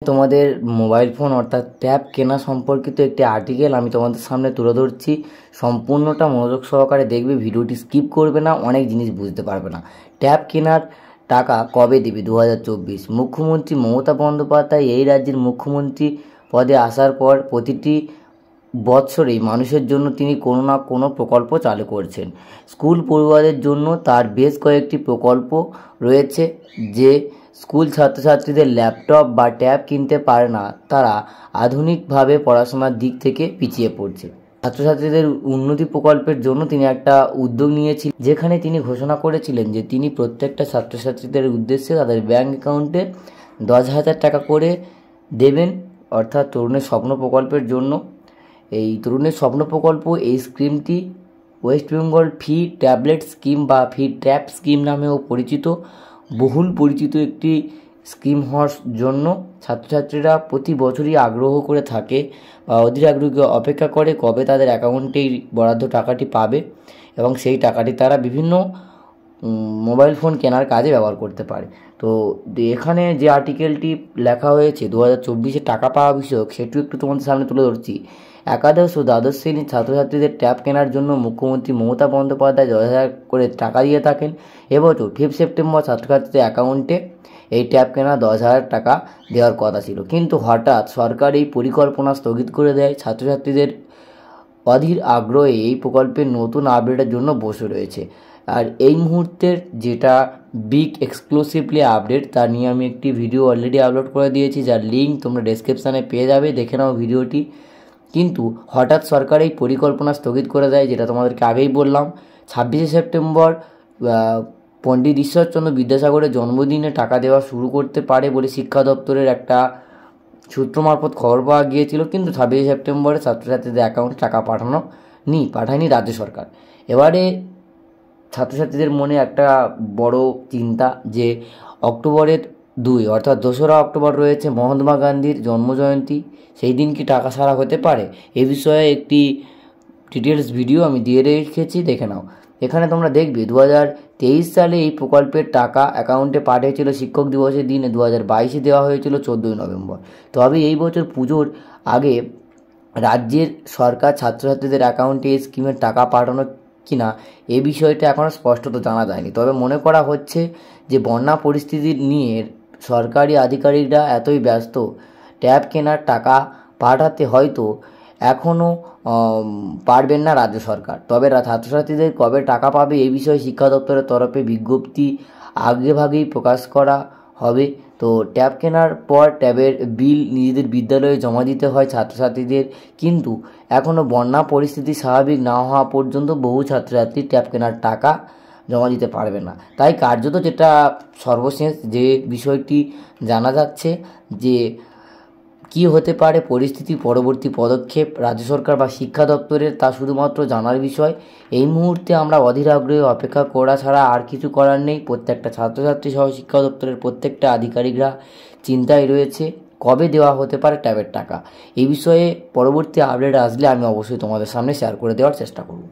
তোমাদের mobile phone অর্থাৎ tab কেনা সম্পর্কিত একটি আর্টিকেল আমি তোমাদের সামনে তুলে ধরছি। সম্পূর্ণটা মনোযোগ সহকারে দেখবে, ভিডিওটি স্কিপ করবে না, অনেক জিনিস বুঝতে পারবে না। ট্যাব কেনার টাকা কবে দেবে? 2024। মুখ্যমন্ত্রী মমতা বন্দ্যোপাধ্যায় এই রাজ্যের মুখ্যমন্ত্রী পদে আসার পর প্রতিটি বৎসরেই মানুষের জন্য তিনি কোনো না কোনো প্রকল্প চালু করছেন। স্কুল পড়ুয়াদের জন্য তার বেশ কয়েকটি প্রকল্প রয়েছে। যে স্কুল ছাত্রছাত্রীদের ল্যাপটপ বা ট্যাব কিনতে পারে না, তারা আধুনিকভাবে পড়াশোনার দিক থেকে পিছিয়ে পড়ছে। ছাত্রছাত্রীদের উন্নতি প্রকল্পের জন্য তিনি একটা উদ্যোগ নিয়েছিলেন, যেখানে তিনি ঘোষণা করেছিলেন যে তিনি প্রত্যেকটা ছাত্রছাত্রীদের উদ্দেশ্যে তাদের ব্যাঙ্ক অ্যাকাউন্টে 10,000 টাকা করে দেবেন, অর্থাৎ তরুণের স্বপ্ন প্রকল্পের জন্য। এই তরুণের স্বপ্ন প্রকল্প, এই স্কিমটি ওয়েস্ট বেঙ্গল ফি ট্যাবলেট স্কিম বা ফি ট্যাব স্কিম নামেও পরিচিত। বহুল পরিচিত একটি স্কিম হওয়ার জন্য ছাত্রছাত্রীরা প্রতি বছরই আগ্রহ করে থাকে বা অধীর আগ্রহে অপেক্ষা করে কবে তাদের অ্যাকাউন্টে বরাদ্দ টাকাটি পাবে এবং সেই টাকাটি তারা বিভিন্ন মোবাইল ফোন কেনার কাজে ব্যবহার করতে পারে। তো এখানে যে আর্টিকেলটি লেখা হয়েছে 2024-এ টাকা পাওয়া বিষয়ক, সেটিও একটু তোমাদের সামনে তুলে ধরছি। একাদশ ও দ্বাদশ শ্রেণীর ছাত্রছাত্রীদের ট্যাব কেনার জন্য মুখ্যমন্ত্রী মমতা বন্দ্যোপাধ্যায় 10,000 করে টাকা দিয়ে থাকেন। এবছর 5 সেপ্টেম্বর ছাত্রছাত্রীদের অ্যাকাউন্টে এই ট্যাব কেনা 10,000 টাকা দেওয়ার কথা ছিল, কিন্তু হঠাৎ সরকার এই পরিকল্পনা স্থগিত করে দেয়। ছাত্রছাত্রীদের অধীর আগ্রহে এই প্রকল্পের নতুন আপডেটের জন্য বসে রয়েছে। আর এই মুহূর্তের যেটা বিগ এক্সক্লুসিভলি আপডেট, তা নিয়ে আমি একটি ভিডিও অলরেডি আপলোড করে দিয়েছি, যার লিঙ্ক তোমরা ডেসক্রিপশানে পেয়ে যাবে, দেখে নাও ভিডিওটি। কিন্তু হঠাৎ সরকার এই পরিকল্পনা স্থগিত করে দেয়, যেটা তোমাদেরকে আগেই বললাম। 26 সেপ্টেম্বর পণ্ডিত ঈশ্বরচন্দ্র বিদ্যাসাগরের জন্মদিনে টাকা দেওয়া শুরু করতে পারে বলে শিক্ষা দপ্তরের একটা সূত্র মারফত খবর পাওয়া গিয়েছিল, কিন্তু 26 সেপ্টেম্বরে ছাত্রছাত্রীদের অ্যাকাউন্টে টাকা পাঠায়নি রাজ্য সরকার। এবারে ছাত্রছাত্রীদের মনে একটা বড় চিন্তা যে অক্টোবরের 2 অর্থাৎ 2রা অক্টোবর রয়েছে মহাত্মা গান্ধীর জন্মজয়ন্তী, সেই দিন কি টাকা ছাড়া হতে পারে? এ বিষয়ে একটি ডিটেলস ভিডিও আমি দিয়ে রেখেছি, দেখে নাও। এখানে তোমরা দেখবে 2023 সালে এই প্রকল্পের টাকা অ্যাকাউন্টে পাঠিয়েছিল শিক্ষক দিবসের দিনে, 2022-এ দেওয়া হয়েছিল 14ই নভেম্বর। তবে এই বছর পুজোর আগে রাজ্যের সরকার ছাত্রছাত্রীদের অ্যাকাউন্টে এই স্কিমের টাকা পাঠানো কিনা এ বিষয়টা এখনও স্পষ্টত জানা যায়নি। তবে মনে করা হচ্ছে যে বন্যা পরিস্থিতি নিয়ে সরকারি আধিকারিকরা এতই ব্যস্ত, ট্যাব কেনার টাকা পাঠাতে হয়তো এখনও পারবেন না রাজ্য সরকার। তবে ছাত্রছাত্রীদের কবে টাকা পাবে এই বিষয়ে শিক্ষা দপ্তরের তরফে বিজ্ঞপ্তি আগেভাগেই প্রকাশ করা হবে। তো ট্যাব কেনার পর ট্যাবের বিল নিজেদের বিদ্যালয়ে জমা দিতে হয় ছাত্রছাত্রীদের, কিন্তু এখনও বন্যা পরিস্থিতি স্বাভাবিক না হওয়া পর্যন্ত বহু ছাত্রছাত্রী ট্যাব কেনার টাকা জমা দিতে পারবে না। তাই কার্যত যেটা সর্বশেষ যে বিষয়টি জানা যাচ্ছে যে কী হতে পারে পরিস্থিতি, পরবর্তী পদক্ষেপ রাজ্য সরকার বা শিক্ষা দপ্তরের, তা শুধুমাত্র জানার বিষয়। এই মুহূর্তে আমরা অধীর আগ্রহে অপেক্ষা করা ছাড়া আর কিছু করার নেই। প্রত্যেকটা ছাত্রছাত্রী সহ শিক্ষা দপ্তরের প্রত্যেকটা আধিকারিকরা চিন্তায় রয়েছে কবে দেওয়া হতে পারে ট্যাবের টাকা। এই বিষয়ে পরবর্তী আপডেট আসলে আমি অবশ্যই তোমাদের সামনে শেয়ার করে দেওয়ার চেষ্টা করব।